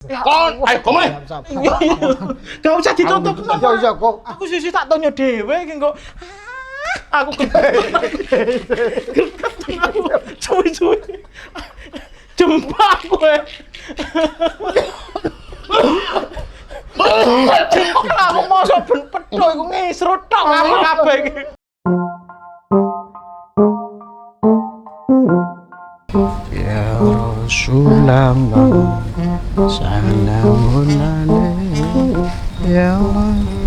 Kon, ayo kowe. Gak usah ditutup. Iya kok. Aku sisi tak tonyo dhewe iki kok. Aku cuy. Jembak kowe. Aku mosok ben pedho iku ngisrut tok apa kabeh iki. Ya Rasulullah salamun alaihi ya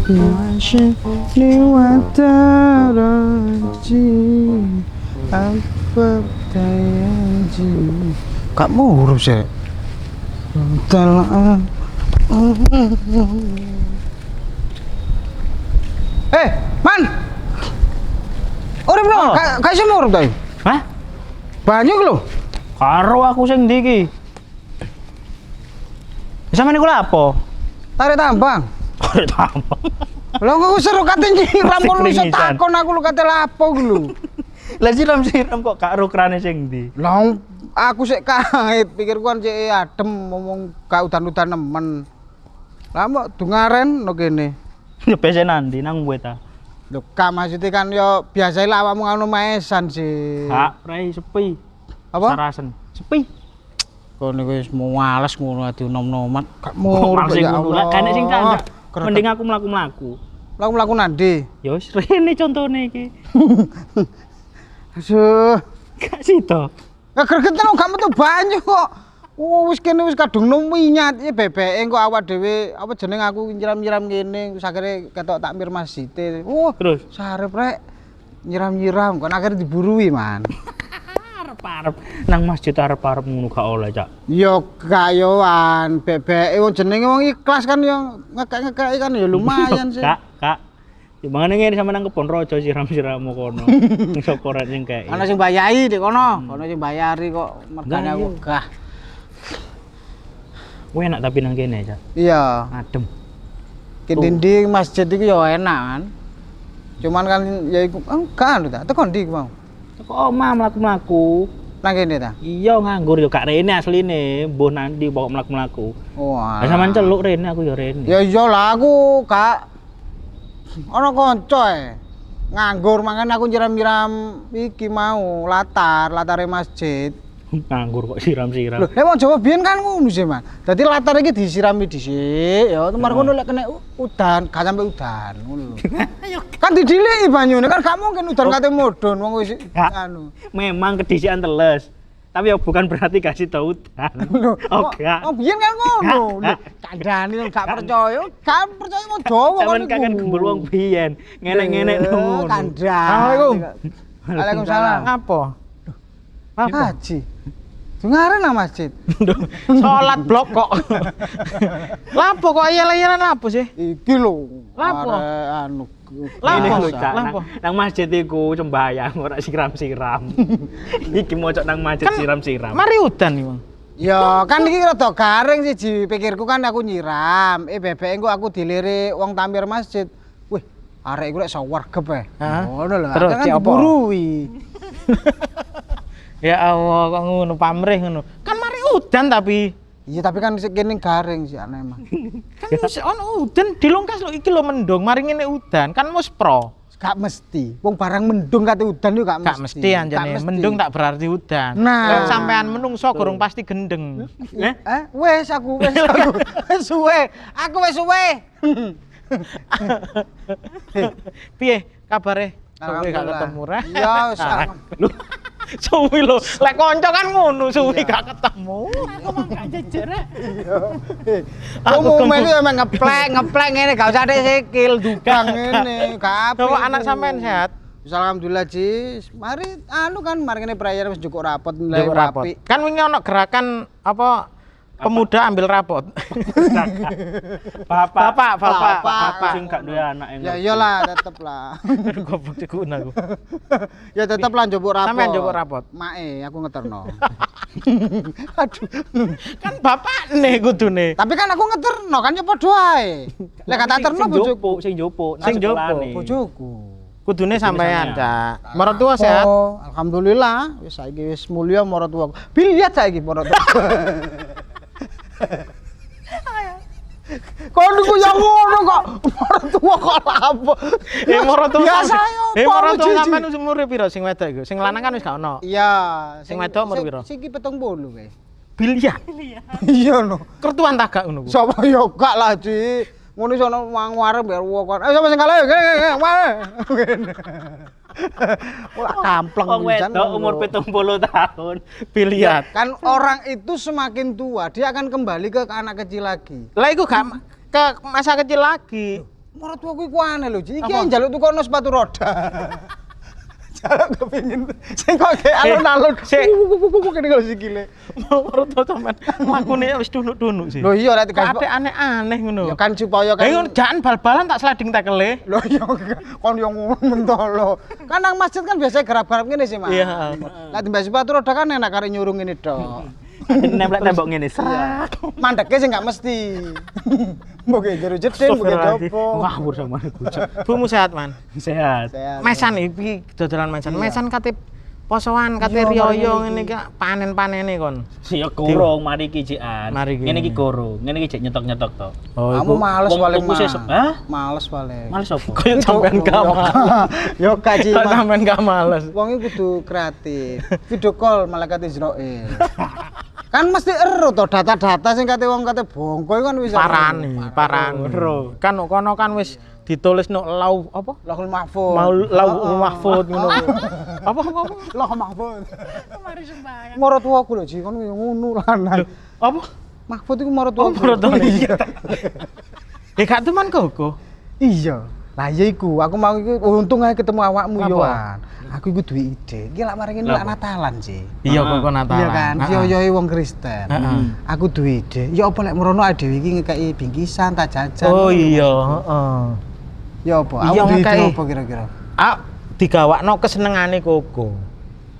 Rasulullah wa taraji apa tayaji kamu urus ya telah man urip dong kasih mau urip tadi Hah? banyak lho Karo aku sing ndi iki? Sampeyan niku lha apa? tarik tambang. Tarik tambang. Lha kok seru kate nyiram kono iso takon aku lho kate lapo ku lho. Lah siram kok gak ro krane sing ndi? Lah aku sik kait pikirku kan sik adem ngomong gak udan-udan nemen. Lah mbok dungaren no kene. Yo pesen nandi nang kowe ta? Lho gak maksudnya kan yo biasae lah awakmu ngono maesan sih. Gak, prei sepi. Apa? Sarasen. Sepi. Kono wis males ngono ati nom-noman. Gak mau Sing ya ngono lah kan sing tak. Mending aku mlaku-mlaku. Mlaku-mlaku nandi. Ya wis rene contone iki. Aduh. Gak sito. Gak gregetan gak metu banyu kok. Wis kene wis kadung minyak iki bebeke kok awak dhewe apa jeneng aku nyiram-nyiram kene wis akhire ketok takmir masjid. Terus Sarep rek nyiram-nyiram kok akhire diburui man. arep nang masjid arep-arep ngono gak oleh, Cak. Yo gak yo wan bebeke wong jenenge wong ikhlas kan yo ngekek-ngekeki kan yo lumayan sih. Kak. Dimana ngene sama nang kebon rojo siram-siram kono. Ning sokoran sing kei. Ana sing bayahi di kono, kono sing bayari kok mergane wegah. Wah enak tapi nang kene, Cak. Iya. Adem. Ki masjid iki yo enak kan. Cuman kan ya iku enggak lho ta. Teko ndi mau? Kok omah mlaku-mlaku. Nang kene ta? Iya nganggur yo gak rene asline, mbuh nanti bawa mlaku-mlaku. Wah. Lah sampean celuk rene aku yo rene. Ya iyalah aku gak ana kanca nganggur makanya aku nyiram-nyiram iki mau latare masjid. Nganggur kok siram-siram. Lho, wong Jawa biyen kan ngono sih, Man. Dadi latar iki disirami dhisik ya, temar kono lek kena udan, gak sampe udan ngono lho. Kan didiliki banyune kan gak mungkin udan kate mudhun wong wis anu. Memang kedisian teles. Tapi ya bukan berarti kasih tau udan. Oh gak. Oh biyen kan ngono. Kandhani gak percaya, gak percaya wong Jawa kan. Sampeyan kan gembul wong biyen. Ngenek-ngenek ngono. Assalamualaikum. Waalaikumsalam. Apa? Haji. Dungaren nang masjid. Salat blok kok. Lapo kok ayel-ayelan lapo sih? Iki lho. Lapo? Anu. Lapo Cak. Nang masjid iku sembahyang ora siram-siram. Iki mocok nang masjid siram-siram. Mari udan iki, Bang. Ya kan iki rada garing siji pikirku kan aku nyiram. Bebeke engko aku dilirik wong tampir masjid. Wih, arek iku lek sawargep ngono lho. Terus kan diburui. Ya Allah, kok ngono pamrih ngono. Kan mari udan tapi. Iya, tapi kan sik kene garing sih aneh emang. Kan wis ono udan dilongkas lho iki lho mendung, mari ngene udan kan wis pro. Gak mesti. Wong barang mendung kate udan yo gak mesti. Gak mesti anjane, mendung tak berarti udan. Nah, sampean menungso gorong pasti gendeng. Wes aku. Wes suwe. Aku wis suwe. Piye kabare? Suwe gak ketemu ra? Ya, suwi lho, lek kanca kan ngono, suwi gak ketemu. Aku mah gak jejer. Aku melu emang ngeplek ngene gak usah sikil dugang ngene. Gak apik. Coba anak sampean sehat. Alhamdulillah, Ji. Mari mari ngene prayer wis cukup rapot mulai rapi. Kan wingi ono gerakan apa pemuda ambil rapot. Bapak sing gak duwe anak yang. Ya iyalah tetep lah. Goblok dikun aku. Ya tetep lah njupuk rapot. Sampeyan njupuk rapot. Mae aku ngeterno. Aduh. Kan bapakne kudune. Tapi kan aku ngeterno kan ya padha ae. Lek kata terno bojoku sing jopo. bojoku. Kudune sampean, Cak. Mertua sehat? Oh, alhamdulillah. Wis saiki wis mulya maratuaku. Biliat saiki maratuaku. Kon iku ya ngono kok. Maratuwa kok lapo. Maratuwa. Biasa yo. Maratuwa sampean umur piro sing wedok iku? Sing lanang kan wis gak ono. Iya. Sing wedok umur piro? Sing 70 kae. Biliar. Iya no. Kertuan tak gak ngono ku. Sapa yo gak lah, Ci. Ngono sono ngarep biar wong. Ayo sapa sing kalah yo. Ora kampleng wong wedok umur 70 tahun biliar. Kan orang itu semakin tua dia akan kembali ke anak kecil lagi. Lah iku gak ke masa kecil lagi. Marah tua kuwi aneh lho, Ci. Iki njaluk tukono sepatu roda. Jaluk kepengin sing kok ge alun-alun. Kene kalau sikile. Marah tua sampean lakune wis dunuk-dunuk sih. Lho iya rek ate aneh-aneh ngono. Ya kan supaya kan. Ayo jangan bal-balan tak sliding tackle. Lho iya kon yo mentolo. Kan nang masjid kan biasa gerab-gerab ngene sih, Mas. Iya. Lah timbang sepatu roda kan enak karek nyuruh ngene tok. Nembak ngene serak. Mandeke sing gak mesti. Mbok jero jeding, mbok jopo. Ngawur sama Bumu sehat, Man? Sehat. Mesan iki dodolan mesan. Mesan kate posoan, kate riyo ngene iki panen-panene kon. Ya kurung mari iki jikan. Ngene iki kurung, ngene iki jek nyetok-nyetok to. Kamu males paling. Hah? Males paling. Males opo? Koyo sampean gak males. Yo kaji. Sampean gak males. Wong iki kudu kreatif. Video call malaikat Israil. Kan mesti ero to data-data sing kate wong kate bongko kan wis parani. Kan kono kan wis ditulis no lau apa? Lauhul Mahfuz. Lauhul Mahfuz ngono. Apa? Lauhul Mahfuz. Mari sembahyang. Maratuwaku lho, Ji, kon ngono lanang. Apa? Mahfuz iku maratuwaku. Iya. Gak teman koko. Iya. Lah iya iku, aku mau iku untung ae ketemu awakmu yo. Aku iku duwe ide. Iki lak mari ngene lak Natalan sih. Iya kok Natalan. Iya kan, yo-yoe wong Kristen. Aku duwe ide. Ya apa lek merono dhewe iki ngekeki bingkisan tak jajan. Oh iya, heeh. Ya apa? Aku duwe ide apa kira-kira? Digawakno kesenengane koko.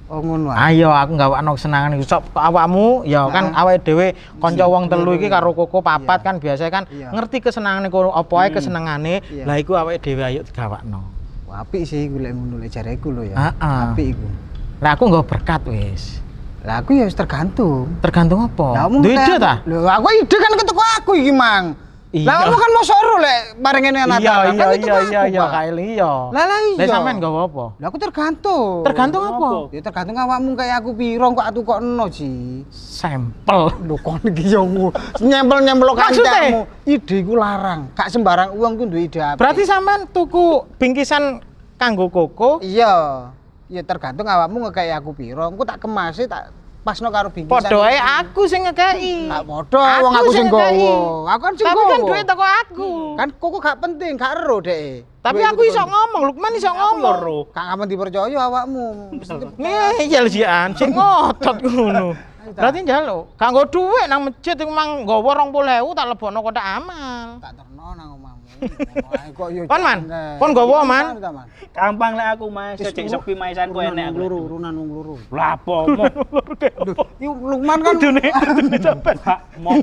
Oh ngono ae. Ayo aku gawakno kesenengane sok awakmu ya kan awake dhewe kanca wong telu iki karo koko papat kan biasa kan ngerti kesenengane karo apa ae kesenengane. Lah iku awake dhewe ayo digawakno. Apik sih iku lek ngono lek jareku lho ya. Apik iku. Lah aku nggo berkat wis. Lah aku ya wis tergantung. Tergantung apa? Duwe ide ta? Lho aku ide kan keteko aku iki, Mang. Lah kamu kan mosok ero lek bareng ngene anak kan itu iya kae iya. Lah iya. Lah sampean nggawa apa? Lah aku tergantung. Tergantung apa? Ya tergantung awakmu kayak aku piro kok atukokno, Ji. Sampel. Lho kon iki yo nyempel-nyempel kancamu. Ide iku larang. Gak sembarang wong ku duwe ide apik. Berarti sampean tuku bingkisan kanggo koko? Iya. Ya tergantung awakmu ngekeki aku piro. Engko tak kemase tak pasno karo bingkisan. Padha ae aku sing ngekeki. Gak padha wong aku sing nggawa. Aku kan sing nggawa. Tapi kan duit teko aku. Kan koko gak penting, gak ero dek. Tapi aku iso ngomong, Lukman iso ngomong. Gak aman dipercaya awakmu. Nih, jel-jelan sing ngotot ngono. Berarti njaluk, kanggo dhuwit nang masjid iku mang nggawa 20.000 tak lebokno kotak amal. Tak terno nang omahmu. Kon Man, kon nggawa Man. Gampang lek aku Mas, cek sepi maesan ku enek aku. Loro, urunan wong loro. Lah apa mo? Iku Lukman kan Kudune sampean.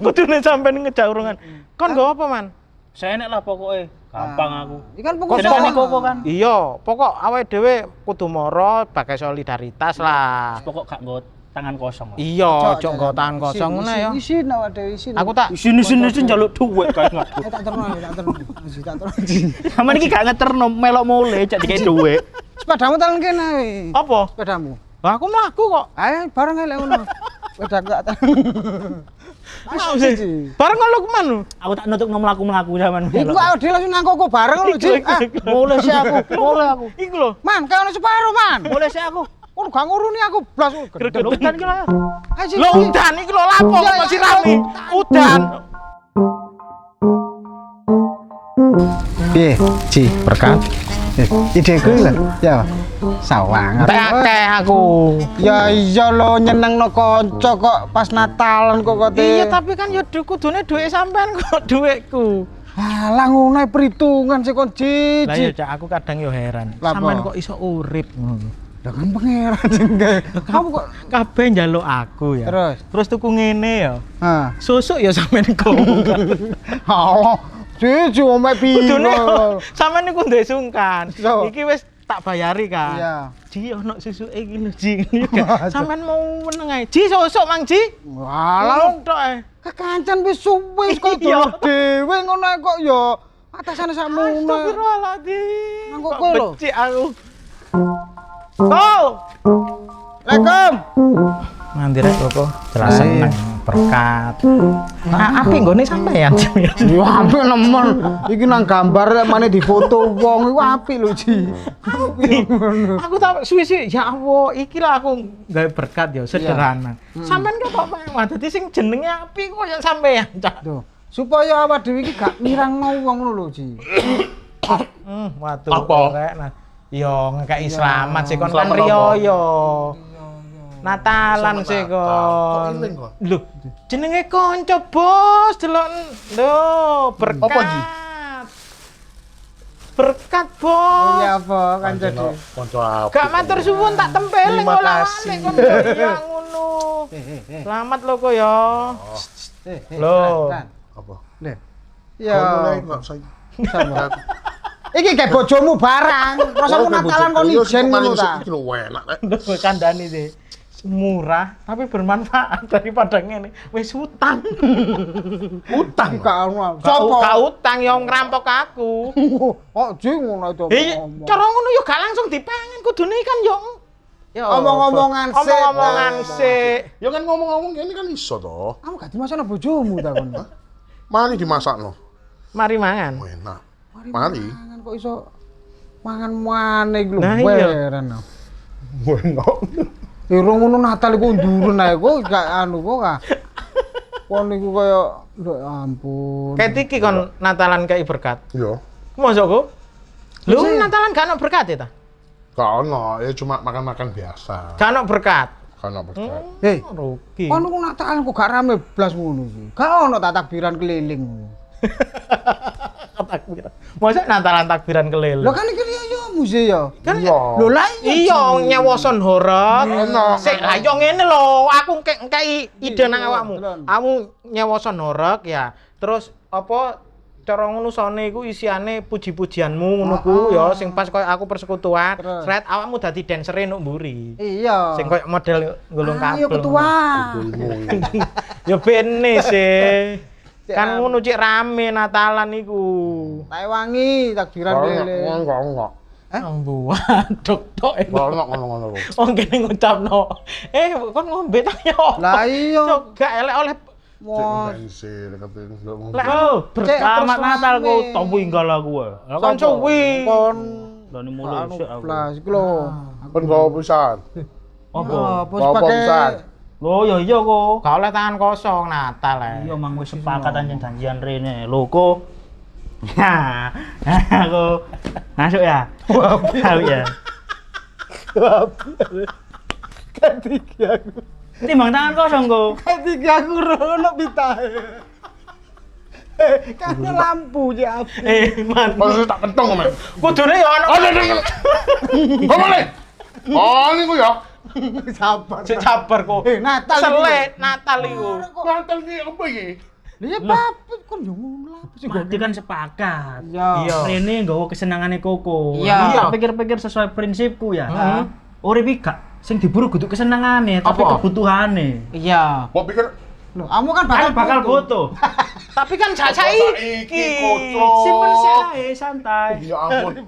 Kudune sampean ngejaurungan. Kon nggawa apa Man? Saya enek lah pokoke. Gampang aku. Iki kan pokok Jenenge koko kan. Iya, pokok awake dhewe kudu mara bagai solidaritas lah. Pokok gak nggo tangan kosong. Iya, aja nggo tangan kosong ngono ya. Isin awak dhewe isin. Aku tak Sini njaluk dhuwit kae ngadu. tak terno. Sampeyan iki gak ngeterno melok mule cek dikek dhuwit. Sepadamu talen kene ae. apa? Sepedamu. Lah aku mlaku kok. Ayo bareng ae lek ngono. Sepedaku tak Bareng kok Lukman lho. Aku tak nutuk mlaku-mlaku sampean. Iku awake dhewe langsung nang koko bareng lho, Ji. Mulai sih aku. Iku lho. Man, kae ono separo, Man. Mulai sih aku. Kon gak nguruni aku blas. Udan iki lho. Lho udan iki lho lapo kok masih rame. Udan. Piye, Ji? Berkat. Ideku lho. Ya. Sawang. Akeh aku. Ya iya lho nyenengno kanca kok pas Natalan kok kote. Iya tapi kan ya kudune dhuwit sampean kok dhuwitku. Alah ngono perhitungan sik kon Ji. Lah ya Cak aku kadang yo heran. Sampean kok iso urip ngono. Lah kan pangeran sing kamu kok kabeh njaluk aku ya. Terus tuku ngene ya. Ha. Susuk ya sampean kok. Allah. Ji omek piye? Kudune sampean niku ndek sungkan. So. Iki wis tak bayari kan. Iya. Ji ono susuke iki lho Ji. Sampean mau meneng ae. Ji susuk Mang Ji. Walah tok Kekancan wis suwe kok dulur dhewe ngono kok ya atasane sakmono. Astagfirullahaladzim. Nang kok kowe lho. Becik aku. Oh. Assalamualaikum. Nanti rek kok jelas seneng berkat. Nah, apik nggone sampean. Yo apik nemen. Iki nang gambar rek mane difoto wong iku apik lho, Ji. Aku tak suwi-suwi ya Allah, iki lah aku gawe berkat ya sederhana. Sampean kok mewah dadi sing jenenge apik kok ya sampean, Cak. Tuh, supaya awak dhewe iki gak mirangno wong ngono lho, Ji. Waduh. Apa? Rek, nah. Yo ngekeki selamat sih kon kan Selamat riyo apa? yo. Natalan Selamat sih Natal. Kok kon. iling kok? Lho, jenenge kanca bos, delok lho berkat. Apa, Ji? Berkat bos. Iya apa kan jadi. Konco apa? Gak matur suwun tak tempeling Terima oleh kasih. kon ya ngono. Selamat lho kok ya. Loh. Apa? Lho. Ya. Ya. Enggak saya. Sama. Iki kayak bojomu barang. Masa ku Natalan kok ijen ngono ta? Iki lho enak. Lho kandhani sih. Murah tapi bermanfaat daripada ngene. Wis utang. Utang. Gak ono. Gak Sopo? utang yang ngerampok aku. Oh, Ji ngono itu. Cara ngono yo gak langsung dipengen kudune kan yo. Yo Omong-omongan sik. Omong-omongan sik. Ya kan ngomong-ngomong ini kan iso toh. Kamu gak dimasakno bojomu ta kon? Mari dimasakno. Mari mangan. Oh, enak. Mari. Mangan kok iso mangan maneh iki lho Nah, iya. beren. Enak. Iro ngono Natal iku ndurun ae kok gak anu kok ah. Kon niku kaya lho ampun. Kayak iki kon Natalan kei berkat. Yo. Mosok kok? Lho Sik. Natalan gak ono berkat ya ta? Gak ono, ya cuma makan-makan biasa. Gak ono berkat. Kan apa berkat. Hei, Rugi. kon niku Natal kok gak rame blas ngono sih. Gak ono tak takbiran keliling. Takbiran. Mosok Natalan takbiran keliling. Lho kan iki yo muse yo. Kan Iya. Lho lah iya nyewoson horor. Ono. Sik lah yo ngene lho, aku kei ide nang Iya, awakmu. tenan. Kamu nyewoson horor ya. Terus apa cara ngono sone iku isiane puji-pujianmu ngono ku ya sing pas koyo aku persekutuan. Terus. Sret awakmu dadi dancere nuk mburi. Iya. Sing koyo model gulung kabel. Ayo ketua. Ya bene sih. Cek Kan rame. ngono cek rame Natalan iku. Tak wangi takbiran keliling. Enggak. Ambu, dok-dok. Enggak ngono-ngono. Wong kene ngucapno. Kon ngombe ta yo. Lah iya. Cok gak elek oleh Mos. Bensin katanya enggak mau. lek Cek, Selamat terus Natal rame. ku tombu inggal aku. Lah kan suwi. Kon Lani mulai anu sik aku. blas iku lho. Kan gawa pisan. Apa? Bos Bawa pakai pisan. Loh ya iya kok. Gak oleh tangan kosong Natal Iya mang wis sepakat anjen janjian rene. Lho kok. Ya. Aku masuk ya. Tahu ya. ketiga aku. Timbang tangan kosong kok. Ketiga aku rono pitahe. Kayaknya lampu ya. Man. Pas tak kentong men. Kudune ya ono. Ngomong nih. Oh, niku ya. Sabar. Sik sabar kok. Natal. Selet Natal iku. Natal ki apa iki? Iya, Bapak kon yo ngono lah. Berarti kan sepakat. Iya. Rene nggawa kesenangane Koko. Iya. Tak pikir-pikir sesuai prinsipku ya. Heeh. Urip iki gak sing diburu kudu kesenangane, tapi Apa? kebutuhane. Iya. Kok pikir Loh, kamu kan Kan bakal foto. foto. Tapi kan Saiki, kocok. Simpen sih ae, santai. ya ampun,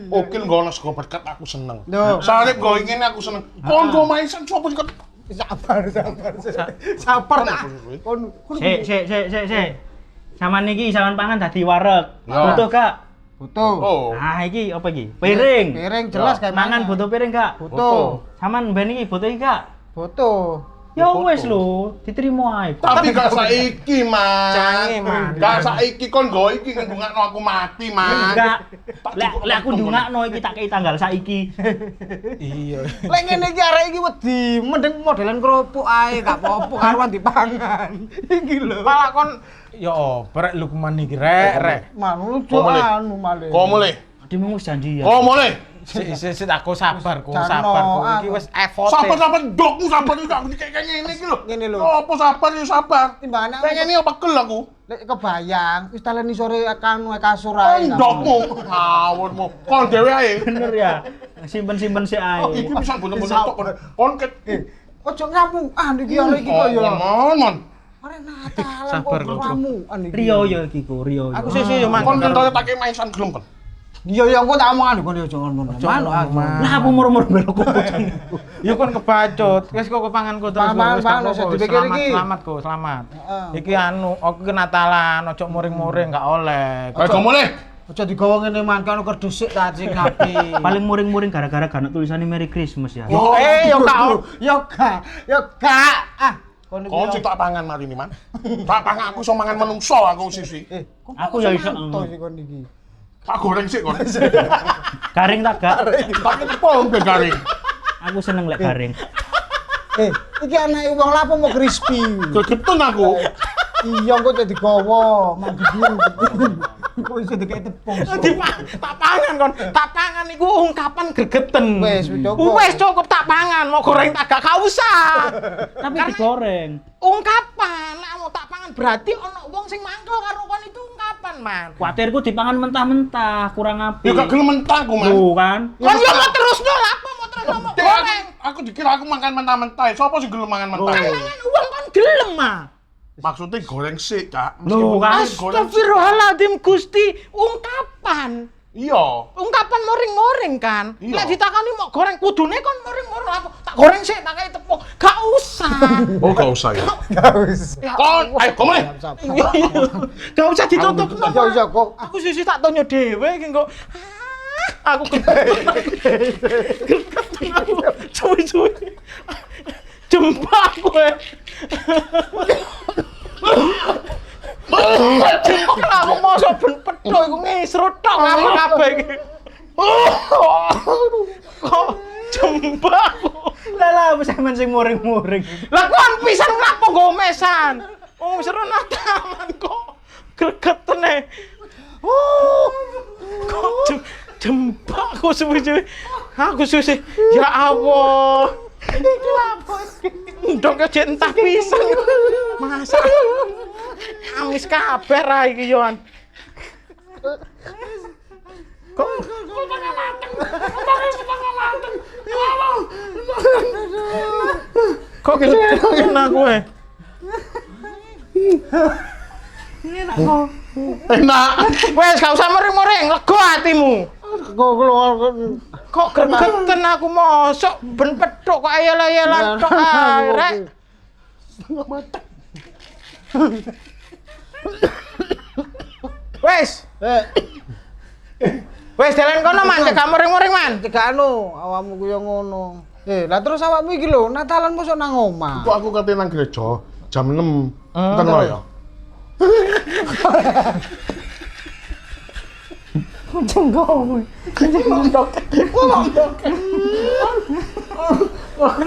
Okil ngono sego berkat aku seneng. Loh. Salib go ingin aku seneng. Kon go maisan coba kan. Sabar. Sabar tak. Kon Sik. Saman iki saman pangan dadi wareg. Ya. Butuh gak? foto. Oh. Ah iki apa iki? Piring. Piring jelas kayak Mangan butuh piring gak? foto. Saman ben iki butuh iki gak? Foto. Ya Foto. wis lho, diterima ae. Tapi gak saiki, Man. Jange, Man. Gak saiki kon go iki ngundungakno aku mati, Man. Enggak. Lek aku ndungakno iki tak kei tanggal saiki. Iya. Lek ngene iki arek iki wedi, mending modelan kerupuk ae gak apa-apa karuan dipangan. Iki lho. Malah kon yo brek Lukman iki rek. Manu Kok mulai? anu malih. Kok mulai? Demo wis janjian. Kok mulai? Sik aku sabar kok, Jano, sabar kok. Iki anu. wis effort. Sabar dokmu sabar iki aku kayak ngene iki lho. Ngene lho. Apa sabar yo sabar. Timbangane Kayak ngene apa kel aku. lek kebayang wis taleni sore kanu kasur ae. Ndokmu. Ngawurmu. Kon dhewe ae. Bener ya. Simpen-simpen sik ae. Oh, iki bisa bener-bener tok kon ket. Ojo ngamuk. Ah niki arek iki kok ya. Mon. Arek Natalan Sabar, kok kok. ramuan iki. Rio ya iki ku, Rio. Aku sih yo mang. Kon kentone tak maisan gelem kon. Iya ya engko tak omongan kon yo jangan ngono. Manu aku. Lah apa murmur belok kok bocah. Ya kon kebacut, wis kok kepanganku terus. Pangan, Wis pangan, tak usah apa-apa, dipikir selamat, iki. selamat kok, selamat. Heeh. Iki anu, aku ke Natalan, ojo muring-muring gak oleh. Ayo mulai. Aja digawa ngene man kan kerdus sik ta sing ngapi. Paling muring-muring gara-gara gak ana tulisannya Merry Christmas ya. Oh, yo kau. Yo gak. Ah, kon iki. Kon sik tak pangan mari ni, Man. Tak pangan aku iso mangan menungso aku sisi. Aku ya iso. Santai sih kon iki. Tak goreng sik kon. Garing tak gak? Tak ketepung ben garing. Aku seneng lek garing. Iki anake wong lapo mau crispy. Kegetun aku. Iya kok jadi digawa, mang gedung. Kok iso dikek tepung. Tak pangan kon, tak pangan iku ungkapan gregeten. Wes, cukup. Wes cukup tak pangan, mau goreng tak gak usah. Tapi digoreng. Ungkapan, nek mau tak pangan berarti ono wong sing mangkel karo kon itu ungkapan, Man. Kuatirku dipangan mentah-mentah, kurang Ya apik. gak gelem mentah aku, Man. Tuh kan. Kon yo mau terusno lapo mau terusno mau goreng. Aku dikira aku makan mentah-mentah. Sopo sing gelem mangan mentah? Pangan uang kon gelem, Ma. Maksudnya goreng sik, Cak. Loh, kan? Goreng sik. Astagfirullahaladzim Gusti, ungkapan. Iya. Ungkapan moring-moring kan. Iya. Nek ditakoni mau goreng kudune kon moring-moring apa? Tak goreng sik tak kei tepung. Gak usah. Oh, gak usah ya. Gak usah. Ya Kon, ayo kowe. Iya, iya. Gak usah ditutup. Ya iya kok. Aku sisi tak tonyo dhewe iki kok. Aku cuy-cuy. Jembak kowe. Aku mosok ben pedho iku ngisrut tok apa kabeh iki. Kok jembak. Lah sampean sing muring-muring. Lah kon pisan lapo nggo mesan. Oh seru Natalan kok gregetene. Kok jembak kok suwi-suwi. Aku suwi. Ya Allah. Iki lapo iki? Ndok kejek entah pisan. Masa amis kabeh ra iki yoan. Kok kok kena kowe? Enak. Wes gak usah mering-mering, lega atimu. Kok Kok gregeten aku mosok ben pethuk kok ayel-ayelan tok ae rek. Wes, wes dalan kono man, cek mering-mering man. cegak anu awakmu ku yo ngono. Lah terus awakmu iki lho Natalan mosok nang omah. Kok aku kate nang gereja jam 6. Enten lho ya.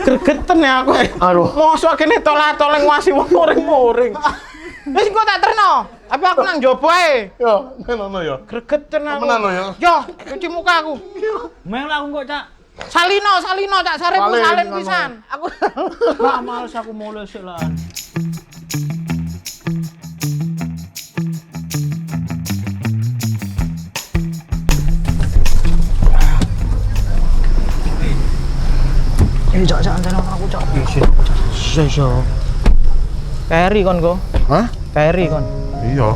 Gregeten ya aku. Aduh. Mosok kene tolat-toleng wasi wong moring-moring. Wis engko tak terno. Tapi aku nang njaba ae. Ya, ngono ya. Gregeten aku. Temenan lho ya. Yo, cuci muka aku. Mel aku kok Cak. Salino, Cak Sarepku Salin, salin ngono. pisan. Aku Lah males aku mulai sik lah. Cak antena aku Cak. iso. Keri kon go. Hah? Keri kon. Iya.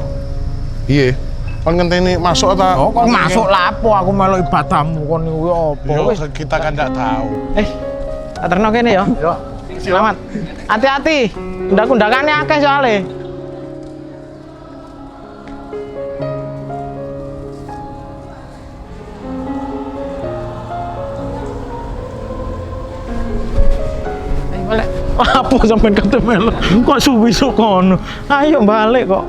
Piye? Kon ngenteni masuk ta? Oh, kok masuk lapo aku melu ibadahmu kon niku opo? Yo, Wis. kita kan ndak tahu. Tak terno kene ya. Yo. Selamat. Hati-hati. Undak-undakane akeh soalé. Balik. Apa sampean kate melu? Kok suwi sok kono? Ayo balik kok.